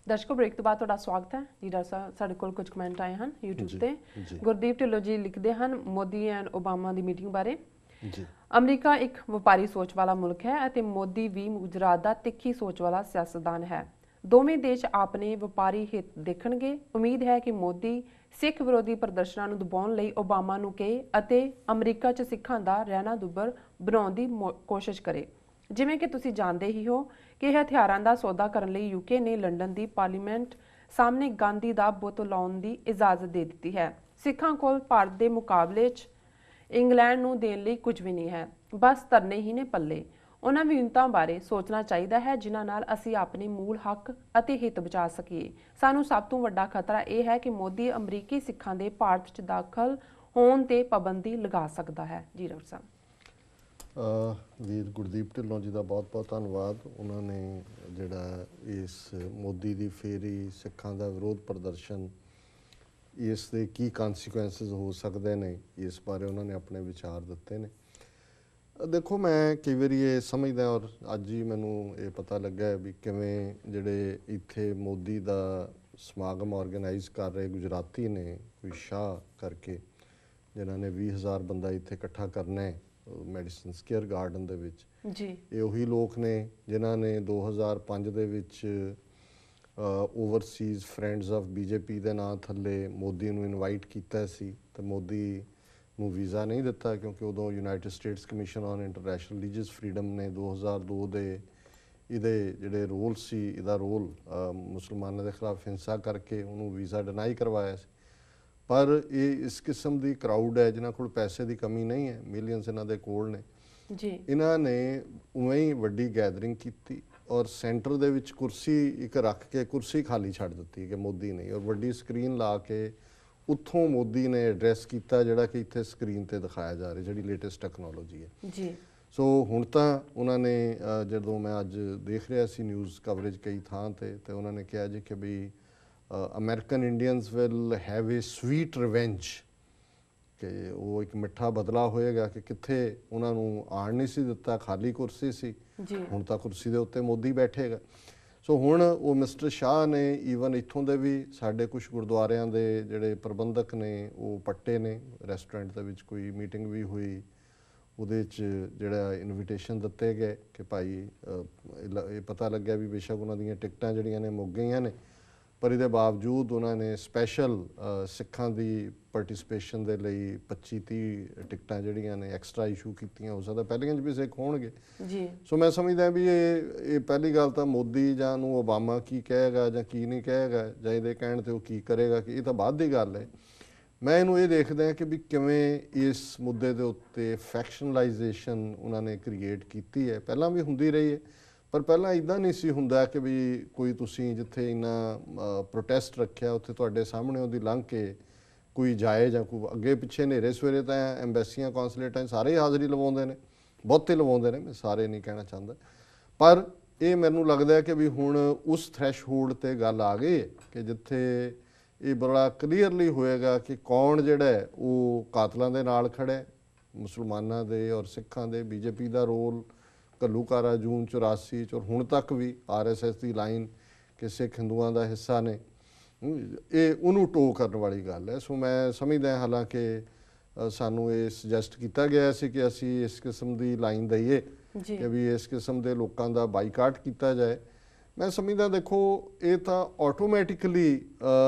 ਦਰਸ਼ਕੋ break ਤੋਂ ਬਾਅਦ ਤੁਹਾਡਾ ਸਵਾਗਤ ਹੈ ਜੀ। ਡਾਕਟਰ ਸਾਹਿਬ ਸਾਡੇ ਕੋਲ ਕੁਝ ਕਮੈਂਟ ਆਏ ਹਨ YouTube ਤੇ। ਗੁਰਦੀਪ ਢਿੱਲੋਂ ਜੀ ਲਿਖਦੇ ਹਨ Modi and Obama the meeting ਬਾਰੇ। ਜੀ ਅਮਰੀਕਾ ਇੱਕ ਵਪਾਰੀ ਸੋਚ ਵਾਲਾ ਮੁਲਕ ਹੈ ਅਤੇ ਮੋਦੀ ਵੀ ਗੁਜਰਾਤ ਦਾ ਤਿੱਖੀ ਸੋਚ ਵਾਲਾ ਸਿਆਸਤਦਾਨ ਹੈ। ਦੋਵੇਂ ਦੇਸ਼ ਆਪਣੇ ਵਪਾਰੀ ਹਿੱਤ ਦੇਖਣਗੇ। ਉਮੀਦ ਹੈ ਕਿ ਮੋਦੀ ਸਿੱਖ ਵਿਰੋਧੀ ਪ੍ਰਦਰਸ਼ਨਾਂ ਨੂੰ ਦਬਾਉਣ ਲਈ ਓਬਾਮਾ ਨੂੰ ਕਹੇ ਅਤੇ ਅਮਰੀਕਾ 'ਚ ਸਿੱਖਾਂ ਦਾ ਰਹਿਣਾ ਦੁੱਬਰ ਬਣਾਉਣ ਦੀ ਕੋਸ਼ਿਸ਼ ਕਰੇ। ਜਿਵੇਂ ਕਿ ਤੁਸੀਂ ਜਾਣਦੇ ਹੀ ਹੋ ਕਿ ਇਹ ਹਥਿਆਰਾਂ ਦਾ ਸੌਦਾ ਕਰਨ ਲਈ ਯੂਕੇ ਨੇ ਲੰਡਨ ਦੀ ਪਾਰਲੀਮੈਂਟ ਸਾਹਮਣੇ ਗਾਂਧੀ ਦਾ ਬੁੱਤ ਲਾਉਣ ਦੀ ਇਜਾਜ਼ਤ ਦੇ ਦਿੱਤੀ ਹੈ। ਸਿੱਖਾਂ ਕੋਲ ਭਾਰਤ ਦੇ ਮੁਕਾਬਲੇ 'ਚ ਇੰਗਲੈਂਡ ਨੂੰ ਦੇਣ ਲਈ ਕੁਝ ਵੀ ਨਹੀਂ ਹੈ, ਬਸ ਧਰਨੇ ਹੀ ਨੇ ਪੱਲੇ। ਉਹਨਾਂ ਵਿਉਂਤਾਂ ਬਾਰੇ ਸੋਚਣਾ ਚਾਹੀਦਾ ਹੈ ਜਿਨ੍ਹਾਂ ਨਾਲ ਅਸੀਂ ਆਪਣੇ ਮੂਲ ਹੱਕ ਅਤੇ ਹਿੱਤ ਬਚਾ ਸਕੀਏ। ਸਾਨੂੰ ਸਭ ਤੋਂ ਵੱਡਾ ਖਤਰਾ ਇਹ ਹੈ ਕਿ ਮੋਦੀ ਅਮਰੀਕੀ ਸਿੱਖਾਂ ਦੇ ਭਾਰਤ 'ਚ ਦਾਖਲ ਹੋਣ ਤੇ ਪਾਬੰਦੀ ਲਗਾ ਸਕਦਾ ਹੈ। ਜੀ ਡਾਕਟਰ ਸਾਹਿਬ। ਵੀਰ ਗੁਰਦੀਪ ਢਿੱਲੋਂ ਜੀ ਦਾ ਬਹੁਤ ਬਹੁਤ ਧੰਨਵਾਦ। ਉਹਨਾਂ ਨੇ ਜਿਹੜਾ ਇਸ ਮੋਦੀ ਦੀ ਫੇਰੀ, ਸਿੱਖਾਂ ਦਾ ਵਿਰੋਧ ਪ੍ਰਦਰਸ਼ਨ, ਇਸ ਦੇ ਕੀ ਕਨਸੀਕੁਐਂਸਿਸ ਹੋ ਸਕਦੇ ਨੇ, ਇਸ ਬਾਰੇ ਉਹਨਾਂ ਨੇ ਆਪਣੇ ਵਿਚਾਰ ਦਿੱਤੇ ਨੇ। ਦੇਖੋ, ਮੈਂ ਕਈ ਵਾਰੀ ਇਹ ਸਮਝਦਾ, ਔਰ ਅੱਜ ਹੀ ਮੈਨੂੰ ਇਹ ਪਤਾ ਲੱਗਾ ਵੀ ਕਿਵੇਂ ਜਿਹੜੇ ਇੱਥੇ ਮੋਦੀ ਦਾ ਸਮਾਗਮ ਆਰਗੇਨਾਈਜ਼ ਕਰ ਰਹੇ ਗੁਜਰਾਤੀ ਨੇ, ਕੋਈ ਸ਼ਾਹ ਕਰਕੇ, ਜਿਨ੍ਹਾਂ ਨੇ 20,000 ਬੰਦਾ ਇੱਥੇ ਇਕੱਠਾ ਕਰਨਾ ਹੈ ਮੈਡੀਸਨ ਸਕੁਐਅਰ ਗਾਰਡਨ ਦੇ ਵਿੱਚ ਜੀ। ਇਹ ਉਹੀ ਲੋਕ ਨੇ ਜਿਨ੍ਹਾਂ ਨੇ 2005 ਦੇ ਵਿੱਚ ਓਵਰਸੀਜ਼ ਫਰੈਂਡਸ ਆਫ BJP ਦੇ ਨਾਂ ਥੱਲੇ ਮੋਦੀ ਨੂੰ ਇਨਵਾਈਟ ਕੀਤਾ ਸੀ ਤੇ ਮੋਦੀ ਨੂੰ ਵੀਜ਼ਾ ਨਹੀਂ ਦਿੱਤਾ, ਕਿਉਂਕਿ ਉਦੋਂ United States commission on international religious freedom ਨੇ 2002 ਦੇ ਇਹਦੇ ਜਿਹੜੇ ਰੋਲ ਸੀ, ਇਹਦਾ ਰੋਲ ਮੁਸਲਮਾਨਾਂ ਦੇ ਖਿਲਾਫ ਹਿੰਸਾ ਕਰਕੇ ਉਹਨੂੰ ਵੀਜ਼ਾ ਡਿਨਾਈ ਕਰਵਾਇਆ ਸੀ। ਪਰ ਇਹ ਇਸ ਕਿਸਮ ਦੀ ਕਰਾਊਡ ਹੈ ਜਿਨ੍ਹਾਂ ਕੋਲ ਪੈਸੇ ਦੀ ਕਮੀ ਨਹੀਂ ਹੈ, ਮਿਲੀਅਨਸ ਇਹਨਾਂ ਦੇ ਕੋਲ ਨੇ ਜੀ। ਇਹਨਾਂ ਨੇ ਉਵੇਂ ਹੀ ਵੱਡੀ ਗੈਦਰਿੰਗ ਕੀਤੀ ਔਰ ਸੈਂਟਰ ਦੇ ਵਿੱਚ ਕੁਰਸੀ ਇੱਕ ਰੱਖ ਕੇ ਕੁਰਸੀ ਖਾਲੀ ਛੱਡ ਦਿੱਤੀ ਕਿ ਮੋਦੀ ਨਹੀਂ, ਔਰ ਵੱਡੀ ਸਕਰੀਨ ਲਾ ਕੇ ਉੱਥੋਂ ਮੋਦੀ ਨੇ ਐਡਰੈਸ ਕੀਤਾ, ਜਿਹੜਾ ਕਿ ਇੱਥੇ ਸਕਰੀਨ ਤੇ ਦਿਖਾਇਆ ਜਾ ਰਿਹਾ, ਜਿਹੜੀ ਲੇਟੈਸਟ ਟੈਕਨੋਲੋਜੀ ਹੈ ਜੀ। ਸੋ ਹੁਣ ਤਾਂ ਉਹਨਾਂ ਨੇ ਜਦੋਂ ਮੈਂ ਅੱਜ ਦੇਖ ਰਿਹਾ ਸੀ ਨਿਊਜ਼ ਕਵਰੇਜ ਕਈ ਥਾਂ ਤੇ ਉਹਨਾਂ ਨੇ ਕਿਹਾ ਜੀ ਕਿ we American Indians will have a sweet revenge, ਕਿ ਉਹ ਇੱਕ ਮਿੱਠਾ ਬਦਲਾ ਹੋਏਗਾ ਕਿ ਕਿੱਥੇ ਉਹਨਾਂ ਨੂੰ ਆਣ ਨਹੀਂ ਸੀ ਦਿੱਤਾ, ਖਾਲੀ ਕੁਰਸੀ ਸੀ, ਹੁਣ ਤਾਂ ਕੁਰਸੀ ਦੇ ਉੱਤੇ ਮੋਦੀ ਬੈਠੇਗਾ। ਸੋ ਹੁਣ ਉਹ ਮਿਸਟਰ ਸ਼ਾਹ ਨੇ ਈਵਨ ਇੱਥੋਂ ਦੇ ਵੀ ਸਾਡੇ ਕੁਝ ਗੁਰਦੁਆਰਿਆਂ ਦੇ ਜਿਹੜੇ ਪ੍ਰਬੰਧਕ ਨੇ ਉਹ ਪੱਟੇ ਨੇ। ਰੈਸਟੋਰੈਂਟ ਦੇ ਵਿੱਚ ਕੋਈ ਮੀਟਿੰਗ ਵੀ ਹੋਈ, ਉਹਦੇ 'ਚ ਜਿਹੜਾ ਇਨਵੀਟੇਸ਼ਨ ਦਿੱਤੇ ਗਏ ਕਿ ਭਾਈ ਇਹ ਪਤਾ ਲੱਗਿਆ ਵੀ ਬੇਸ਼ੱਕ ਉਹਨਾਂ ਦੀਆਂ ਟਿਕਟਾਂ ਜਿਹੜੀਆਂ ਨੇ ਮੁੱਕ ਗਈਆਂ ਨੇ, ਪਰ ਇਹਦੇ ਬਾਵਜੂਦ ਉਹਨਾਂ ਨੇ ਸਪੈਸ਼ਲ ਸਿੱਖਾਂ ਦੀ ਪਾਰਟਿਸਪੇਸ਼ਨ ਦੇ ਲਈ 25-30 ਟਿਕਟਾਂ ਜਿਹੜੀਆਂ ਨੇ ਐਕਸਟਰਾ ਇਸ਼ੂ ਕੀਤੀਆਂ। ਹੋ ਸਕਦਾ ਪਹਿਲੀਆਂ 'ਚ ਵੀ ਸਿੱਖ ਹੋਣਗੇ ਜੀ। ਸੋ ਮੈਂ ਸਮਝਦਾ ਵੀ ਇਹ ਪਹਿਲੀ ਗੱਲ ਤਾਂ ਮੋਦੀ ਜਾਂ ਨੂੰ ਓਬਾਮਾ ਕੀ ਕਹੇਗਾ ਜਾਂ ਕੀ ਨਹੀਂ ਕਹੇਗਾ, ਜਾਂ ਇਹਦੇ ਕਹਿਣ 'ਤੇ ਉਹ ਕੀ ਕਰੇਗਾ, ਕਿ ਇਹ ਤਾਂ ਬਾਅਦ ਦੀ ਗੱਲ ਹੈ। ਮੈਂ ਇਹਨੂੰ ਇਹ ਦੇਖਦਾ ਕਿ ਵੀ ਕਿਵੇਂ ਇਸ ਮੁੱਦੇ ਦੇ ਉੱਤੇ ਫੈਕਸ਼ਨਲਾਈਜੇਸ਼ਨ ਉਹਨਾਂ ਨੇ ਕ੍ਰੀਏਟ ਕੀਤੀ ਹੈ। ਪਹਿਲਾਂ ਵੀ ਹੁੰਦੀ ਰਹੀ ਹੈ, ਪਰ ਪਹਿਲਾਂ ਇੱਦਾਂ ਨਹੀਂ ਸੀ ਹੁੰਦਾ ਕਿ ਵੀ ਕੋਈ ਤੁਸੀਂ ਜਿੱਥੇ ਇੰਨਾ ਪ੍ਰੋਟੈਸਟ ਰੱਖਿਆ ਉੱਥੇ ਤੁਹਾਡੇ ਸਾਹਮਣੇ ਉਹਦੀ ਲੰਘ ਕੇ ਕੋਈ ਜਾਏ, ਜਾਂ ਕੋਈ ਅੱਗੇ ਪਿੱਛੇ ਹਨੇਰੇ ਸਵੇਰੇ ਤਾਂ ਐਮਬੈਸੀਆਂ ਕੌਂਸੂਲੇਟਾਂ ਸਾਰੇ ਹੀ ਹਾਜ਼ਰੀ ਲਵਾਉਂਦੇ ਨੇ, ਬਹੁਤੇ ਲਵਾਉਂਦੇ ਨੇ, ਮੈਂ ਸਾਰੇ ਨਹੀਂ ਕਹਿਣਾ ਚਾਹੁੰਦਾ, ਪਰ ਇਹ ਮੈਨੂੰ ਲੱਗਦਾ ਕਿ ਵੀ ਹੁਣ ਉਸ ਥ੍ਰੈਸ਼ਹੋਲਡ 'ਤੇ ਗੱਲ ਆ ਗਈ ਕਿ ਜਿੱਥੇ ਇਹ ਬੜਾ ਕਲੀਅਰਲੀ ਹੋਏਗਾ ਕਿ ਕੌਣ ਜਿਹੜਾ ਹੈ ਉਹ ਕਾਤਲਾਂ ਦੇ ਨਾਲ ਖੜ੍ਹਾ, ਮੁਸਲਮਾਨਾਂ ਦੇ ਔਰ ਸਿੱਖਾਂ ਦੇ। BJP ਦਾ ਰੋਲ ਘੱਲੂਘਾਰਾ ਜੂਨ 84 'ਚ ਔਰ ਹੁਣ ਤੱਕ ਵੀ RSS ਦੀ ਲਾਈਨ ਕਿ ਸਿੱਖ ਹਿੰਦੂਆਂ ਦਾ ਹਿੱਸਾ ਨੇ, ਇਹ ਉਹਨੂੰ ਟੋ ਕਰਨ ਵਾਲੀ ਗੱਲ ਹੈ। ਸੋ ਮੈਂ ਸਮਝਦਾ, ਹਾਲਾਂਕਿ ਸਾਨੂੰ ਇਹ ਸੁਜੈਸਟ ਕੀਤਾ ਗਿਆ ਸੀ ਕਿ ਅਸੀਂ ਇਸ ਕਿਸਮ ਦੀ ਲਾਈਨ ਦਈਏ ਕਿ ਵੀ ਇਸ ਕਿਸਮ ਦੇ ਲੋਕਾਂ ਦਾ ਬਾਈਕਾਟ ਕੀਤਾ ਜਾਏ। ਮੈਂ ਸਮਝਦਾ, ਦੇਖੋ ਇਹ ਤਾਂ ਆਟੋਮੈਟਿਕਲੀ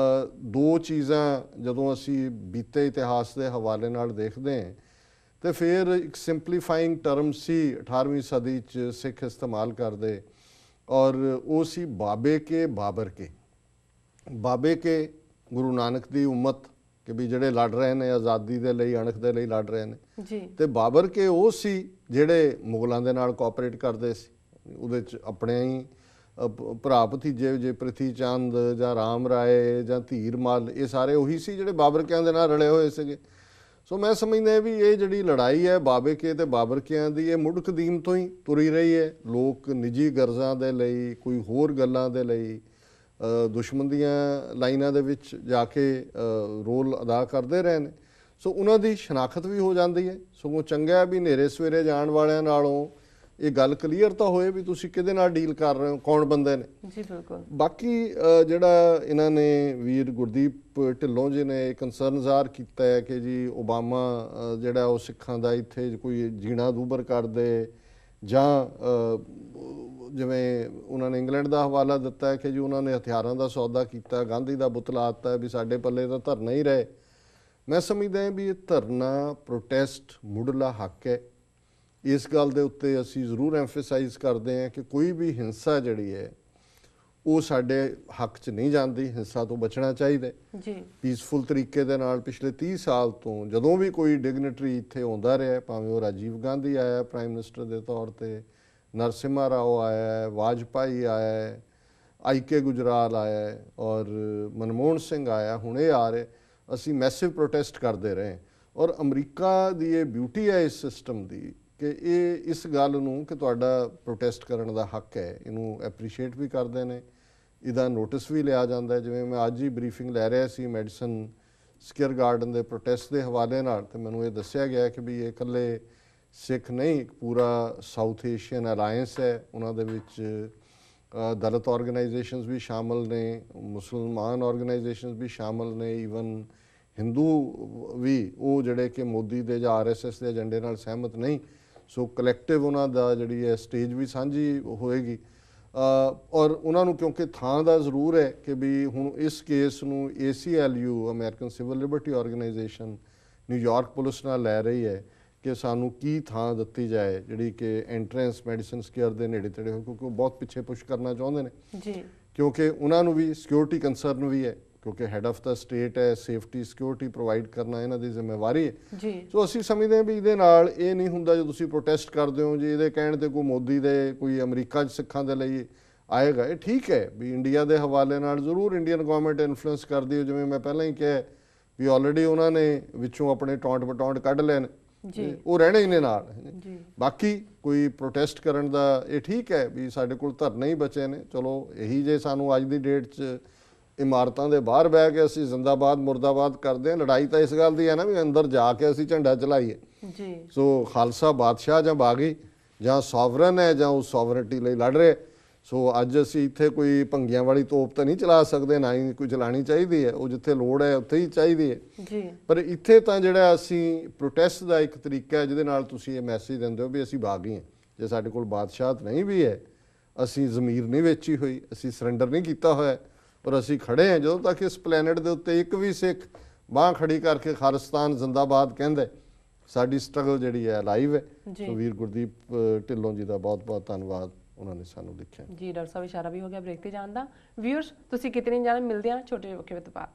ਦੋ ਚੀਜ਼ਾਂ ਜਦੋਂ ਅਸੀਂ ਬੀਤੇ ਇਤਿਹਾਸ ਦੇ ਹਵਾਲੇ ਨਾਲ ਦੇਖਦੇ ਹਾਂ ਤੇ ਫਿਰ ਇੱਕ ਸਿੰਪਲੀਫਾਈਂਗ ਟਰਮ ਸੀ 18ਵੀਂ ਸਦੀ 'ਚ ਸਿੱਖ ਇਸਤੇਮਾਲ ਕਰਦੇ, ਔਰ ਉਹ ਸੀ ਬਾਬੇ ਕੇ ਬਾਬਰ ਕੇ। ਬਾਬੇ ਕੇ ਗੁਰੂ ਨਾਨਕ ਦੀ ਉਮਤ, ਕਿ ਵੀ ਜਿਹੜੇ ਲੜ ਰਹੇ ਨੇ ਆਜ਼ਾਦੀ ਦੇ ਲਈ, ਅਣਖ ਦੇ ਲਈ ਲੜ ਰਹੇ ਨੇ ਜੀ, ਤੇ ਬਾਬਰ ਕੇ ਉਹ ਸੀ ਜਿਹੜੇ ਮੁਗਲਾਂ ਦੇ ਨਾਲ ਕੋਆਪਰੇਟ ਕਰਦੇ ਸੀ। ਉਹਦੇ 'ਚ ਆਪਣੇ ਹੀ ਭਰਾ ਭਤੀਜੇ, ਜੇ ਪ੍ਰਿਥੀ ਚੰਦ ਜਾਂ ਰਾਮ ਰਾਏ ਜਾਂ ਧੀਰ ਮੱਲ, ਇਹ ਸਾਰੇ ਉਹੀ ਸੀ ਜਿਹੜੇ ਬਾਬਰਕਿਆਂ ਦੇ ਨਾਲ ਰਲੇ ਹੋਏ ਸੀਗੇ। ਸੋ ਮੈਂ ਸਮਝਦਾ ਵੀ ਇਹ ਜਿਹੜੀ ਲੜਾਈ ਹੈ ਬਾਬੇ ਕੇ ਤੇ ਬਾਬਰਕਿਆਂ ਦੀ, ਇਹ ਮੁੱਢ ਕਦੀਮ ਤੋਂ ਹੀ ਤੁਰੀ ਰਹੀ ਹੈ। ਲੋਕ ਨਿੱਜੀ ਗਰਜ਼ਾਂ ਦੇ ਲਈ, ਕੋਈ ਹੋਰ ਗੱਲਾਂ ਦੇ ਲਈ ਦੁਸ਼ਮਣ ਦੀਆਂ ਲਾਈਨਾਂ ਦੇ ਵਿੱਚ ਜਾ ਕੇ ਰੋਲ ਅਦਾ ਕਰਦੇ ਰਹੇ ਨੇ। ਸੋ ਉਹਨਾਂ ਦੀ ਸ਼ਨਾਖਤ ਵੀ ਹੋ ਜਾਂਦੀ ਹੈ। ਸਗੋਂ ਚੰਗਾ ਵੀ ਹਨੇਰੇ ਸਵੇਰੇ ਜਾਣ ਵਾਲਿਆਂ ਨਾਲੋਂ ਇਹ ਗੱਲ ਕਲੀਅਰ ਤਾਂ ਹੋਏ ਵੀ ਤੁਸੀਂ ਕਿਹਦੇ ਨਾਲ ਡੀਲ ਕਰ ਰਹੇ ਹੋ, ਕੌਣ ਬੰਦੇ ਨੇ। ਜੀ ਬਿਲਕੁਲ। ਬਾਕੀ ਜਿਹੜਾ ਇਹਨਾਂ ਨੇ ਵੀਰ ਗੁਰਦੀਪ ਢਿੱਲੋਂ ਜੀ ਨੇ ਕੰਸਰਨ ਜ਼ਾਹਰ ਕੀਤਾ ਹੈ ਕਿ ਜੀ ਓਬਾਮਾ ਜਿਹੜਾ ਉਹ ਸਿੱਖਾਂ ਦਾ ਇੱਥੇ ਕੋਈ ਜੀਣਾ ਦੂਬਰ ਕਰ ਦੇ, ਜਾਂ ਜਿਵੇਂ ਉਹਨਾਂ ਨੇ ਇੰਗਲੈਂਡ ਦਾ ਹਵਾਲਾ ਦਿੱਤਾ ਹੈ ਕਿ ਜੀ ਉਹਨਾਂ ਨੇ ਹਥਿਆਰਾਂ ਦਾ ਸੌਦਾ ਕੀਤਾ, ਗਾਂਧੀ ਦਾ ਬੁਤਲਾ ਦਿੱਤਾ ਵੀ ਸਾਡੇ ਪੱਲੇ ਤਾਂ ਧਰਨਾ ਹੀ ਰਹੇ। ਮੈਂ ਸਮਝਦਾ ਹਾਂ ਵੀ ਇਹ ਧਰਨਾ ਪ੍ਰੋਟੈਸਟ ਮੁੱਢਲਾ ਹੱਕ ਹੈ। ਇਸ ਗੱਲ ਦੇ ਉੱਤੇ ਅਸੀਂ ਜ਼ਰੂਰ ਐਮਫੇਸਾਈਜ਼ ਕਰਦੇ ਹਾਂ ਕਿ ਕੋਈ ਵੀ ਹਿੰਸਾ ਜਿਹੜੀ ਹੈ ਉਹ ਸਾਡੇ ਹੱਕ 'ਚ ਨਹੀਂ ਜਾਂਦੀ, ਹਿੰਸਾ ਤੋਂ ਬਚਣਾ ਚਾਹੀਦਾ ਜੀ। ਪੀਸਫੁਲ ਤਰੀਕੇ ਦੇ ਨਾਲ। ਪਿਛਲੇ 30 ਸਾਲ ਤੋਂ ਜਦੋਂ ਵੀ ਕੋਈ ਡਿਗਨਿਟਰੀ ਇੱਥੇ ਆਉਂਦਾ ਰਿਹਾ, ਭਾਵੇਂ ਉਹ ਰਾਜੀਵ ਗਾਂਧੀ ਆਇਆ ਪ੍ਰਾਈਮ ਮਿਨਿਸਟਰ ਦੇ ਤੌਰ ਤੇ, ਨਰਸਿਮਹਾ ਰਾਓ ਆਇਆ ਹੈ, ਵਾਜਪਾਈ ਆਇਆ ਹੈ, ਆਈਕੇ ਗੁਜਰਾਲ ਆਇਆ ਹੈ, ਔਰ ਮਨਮੋਹਨ ਸਿੰਘ ਆਇਆ, ਹੁਣ ਇਹ ਆ ਰਹੇ, ਅਸੀਂ ਮੈਸਿਵ ਪ੍ਰੋਟੈਸਟ ਕਰਦੇ ਰਹੇ। ਔਰ ਅਮਰੀਕਾ ਦੀ ਇਹ ਬਿਊਟੀ ਹੈ ਇਸ ਸਿਸਟਮ ਦੀ ਕਿ ਇਹ ਇਸ ਗੱਲ ਨੂੰ ਕਿ ਤੁਹਾਡਾ ਪ੍ਰੋਟੈਸਟ ਕਰਨ ਦਾ ਹੱਕ ਹੈ, ਇਹਨੂੰ ਐਪਰੀਸ਼ੀਏਟ ਵੀ ਕਰਦੇ ਨੇ, ਇਹਦਾ ਨੋਟਿਸ ਵੀ ਲਿਆ ਜਾਂਦਾ ਹੈ। ਜਿਵੇਂ ਮੈਂ ਅੱਜ ਹੀ ਬਰੀਫਿੰਗ ਲੈ ਰਿਹਾ ਸੀ ਮੈਡੀਸਨ ਸਕੁਅਰ ਗਾਰਡਨ ਦੇ ਪ੍ਰੋਟੈਸਟ ਦੇ ਹਵਾਲੇ ਨਾਲ, ਤੇ ਮੈਨੂੰ ਇਹ ਦੱਸਿਆ ਗਿਆ ਕਿ ਵੀ ਇਹ ਇਕੱਲੇ ਸਿੱਖ ਨਹੀਂ, ਇੱਕ ਪੂਰਾ ਸਾਊਥ ਏਸ਼ੀਅਨ ਅਲਾਇੰਸ ਹੈ, ਉਹਨਾਂ ਦੇ ਵਿੱਚ ਦਲਿਤ ਆਰਗੇਨਾਈਜੇਸ਼ਨਸ ਵੀ ਸ਼ਾਮਲ ਨੇ, ਮੁਸਲਮਾਨ ਆਰਗੇਨਾਈਜੇਸ਼ਨਸ ਵੀ ਸ਼ਾਮਲ ਨੇ, ਈਵਨ ਹਿੰਦੂ ਵੀ, ਉਹ ਜਿਹੜੇ ਕਿ ਮੋਦੀ ਦੇ ਜਾਂ RSS ਦੇ ਏਜੰਡੇ ਨਾਲ ਸਹਿਮਤ ਨਹੀਂ। ਸੋ ਕਲੈਕਟਿਵ ਉਹਨਾਂ ਦਾ ਜਿਹੜੀ ਹੈ ਸਟੇਜ ਵੀ ਸਾਂਝੀ ਹੋਏਗੀ। ਔਰ ਉਹਨਾਂ ਨੂੰ ਕਿਉਂਕਿ ਥਾਂ ਦਾ ਜ਼ਰੂਰ ਹੈ ਕਿ ਵੀ ਹੁਣ ਇਸ ਕੇਸ ਨੂੰ ACLU American civil Liberty organisation New York police ਨਾਲ ਲੈ ਰਹੀ ਹੈ ਕਿ ਸਾਨੂੰ ਕੀ ਥਾਂ ਦਿੱਤੀ ਜਾਏ ਜਿਹੜੀ ਕਿ ਐਂਟਰੈਂਸ ਮੈਡੀਸਨ ਸਕੁਅਰ ਦੇ ਨੇੜੇ ਤੇੜੇ ਹੋ, ਕਿਉਂਕਿ ਉਹ ਬਹੁਤ ਪਿੱਛੇ ਪੁਸ਼ ਕਰਨਾ ਚਾਹੁੰਦੇ ਨੇ ਜੀ, ਕਿਉਂਕਿ ਉਹਨਾਂ ਨੂੰ ਵੀ ਸਿਕਿਉਰਿਟੀ ਕੰਸਰਨ ਵੀ ਹੈ, ਕਿਉਂਕਿ ਹੈਡ ਆਫ ਦਾ ਸਟੇਟ ਹੈ, ਸੇਫਟੀ ਸਿਕਿਉਰਿਟੀ ਪ੍ਰੋਵਾਈਡ ਕਰਨਾ ਇਹਨਾਂ ਦੀ ਜ਼ਿੰਮੇਵਾਰੀ ਹੈ ਜੀ। ਸੋ ਅਸੀਂ ਸਮਝਦੇ ਹਾਂ ਵੀ ਇਹਦੇ ਨਾਲ ਇਹ ਨਹੀਂ ਹੁੰਦਾ ਜੋ ਤੁਸੀਂ ਪ੍ਰੋਟੈਸਟ ਕਰਦੇ ਹੋ ਜੀ ਇਹਦੇ ਕਹਿਣ ਤੇ ਕੋਈ ਮੋਦੀ ਦੇ ਕੋਈ ਅਮਰੀਕਾ 'ਚ ਸਿੱਖਾਂ ਦੇ ਲਈ ਆਏਗਾ। ਇਹ ਠੀਕ ਹੈ ਵੀ ਇੰਡੀਆ ਦੇ ਹਵਾਲੇ ਨਾਲ ਜ਼ਰੂਰ ਇੰਡੀਅਨ ਗਵਰਨਮੈਂਟ ਇਨਫਲੂਐਂਸ ਕਰਦੀ ਹੈ, ਜਿਵੇਂ ਮੈਂ ਪਹਿਲਾਂ ਹੀ ਕਿਹਾ ਵੀ ਆਲਰੇਡੀ ਉਹਨਾਂ ਨੇ ਵਿੱਚੋਂ ਆਪਣੇ ਟੌਂਟ ਬਟੌਂਟ ਕੱਢ ਲੈਣ, ਉਹ ਰਹਿਣੇ ਹੀ ਨੇ ਨਾਲ ਜੀ। ਬਾਕੀ ਕੋਈ ਪ੍ਰੋਟੈਸਟ ਕਰਨ ਦਾ ਇਹ ਠੀਕ ਹੈ ਵੀ ਸਾਡੇ ਕੋਲ ਧਰਨੇ ਹੀ ਬਚੇ ਨੇ, ਚਲੋ ਇਹੀ ਜੇ ਸਾਨੂੰ ਅੱਜ ਦੀ ਡੇਟ 'ਚ ਇਮਾਰਤਾਂ ਦੇ ਬਾਹਰ ਬਹਿ ਕੇ ਅਸੀਂ ਜ਼ਿੰਦਾਬਾਦ ਮੁਰਦਾਬਾਦ ਕਰਦੇ ਹਾਂ, ਲੜਾਈ ਤਾਂ ਇਸ ਗੱਲ ਦੀ ਹੈ ਨਾ ਵੀ ਅੰਦਰ ਜਾ ਕੇ ਅਸੀਂ ਝੰਡਾ ਚਲਾਈਏ ਜੀ। ਸੋ ਖਾਲਸਾ ਬਾਦਸ਼ਾਹ ਜਾਂ ਬਾਗੀ ਜਾਂ ਸੋਵਰਨ ਹੈ ਜਾਂ ਉਸ ਸੋਵਰਨਟੀ ਲਈ ਲੜ ਰਹੇ। ਸੋ ਅੱਜ ਅਸੀਂ ਇੱਥੇ ਕੋਈ ਭੰਗੀਆਂ ਵਾਲੀ ਤੋਪ ਤਾਂ ਨਹੀਂ ਚਲਾ ਸਕਦੇ, ਨਾ ਹੀ ਕੋਈ ਚਲਾਉਣੀ ਚਾਹੀਦੀ ਹੈ, ਉਹ ਜਿੱਥੇ ਲੋੜ ਹੈ ਉੱਥੇ ਹੀ ਚਾਹੀਦੀ ਹੈ ਜੀ। ਪਰ ਇੱਥੇ ਤਾਂ ਜਿਹੜਾ ਅਸੀਂ ਪ੍ਰੋਟੈਸਟ ਦਾ ਇੱਕ ਤਰੀਕਾ ਹੈ ਜਿਹਦੇ ਨਾਲ ਤੁਸੀਂ ਇਹ ਮੈਸੇਜ ਦਿੰਦੇ ਹੋ ਵੀ ਅਸੀਂ ਬਾਗੀ ਹਾਂ। ਜੇ ਸਾਡੇ ਕੋਲ ਬਾਦਸ਼ਾਹਤ ਨਹੀਂ ਵੀ ਹੈ, ਅਸੀਂ ਜ਼ਮੀਰ ਨਹੀਂ ਵੇਚੀ ਹੋਈ, ਅਸੀਂ ਸਰੈਂਡਰ ਨਹੀਂ ਕੀਤਾ ਹੋਇਆ, ਔਰ ਅਸੀਂ ਖੜੇ ਹਾਂ ਜਦੋਂ ਤੱਕ ਇਸ ਪਲੈਨਟ ਦੇ ਉੱਤੇ ਇੱਕ ਵੀ ਸਿੱਖ ਬਾਂਹ ਖੜੀ ਕਰਕੇ ਖਾਲਿਸਤਾਨ ਜ਼ਿੰਦਾਬਾਦ ਕਹਿੰਦਾ, ਸਾਡੀ ਸਟਰਗਲ ਜਿਹੜੀ ਹੈ ਲਾਈਵ ਹੈ। ਸੋ ਵੀਰ ਗੁਰਦੀਪ ਢਿੱਲੋਂ ਜੀ ਦਾ ਬਹੁਤ ਬਹੁਤ ਧੰਨਵਾਦ, ਉਹਨਾਂ ਨੇ ਸਾਨੂੰ ਦੇਖਿਆ ਜੀ। ਡਾਕਟਰ ਸਾਹਿਬ ਇਸ਼ਾਰਾ ਵੀ ਹੋ ਗਿਆ ਬ੍ਰੇਕ ਤੇ ਜਾਣ ਦਾ। ਵਿਊਅਰਸ ਤੁਸੀਂ ਕਿਤੇ ਨਹੀਂ ਜਾਣਾ, ਮਿਲਦੇ ਹਾਂ ਛੋਟੇ ਜਿਹੇ ਵਕਤ ਬਾਅਦ।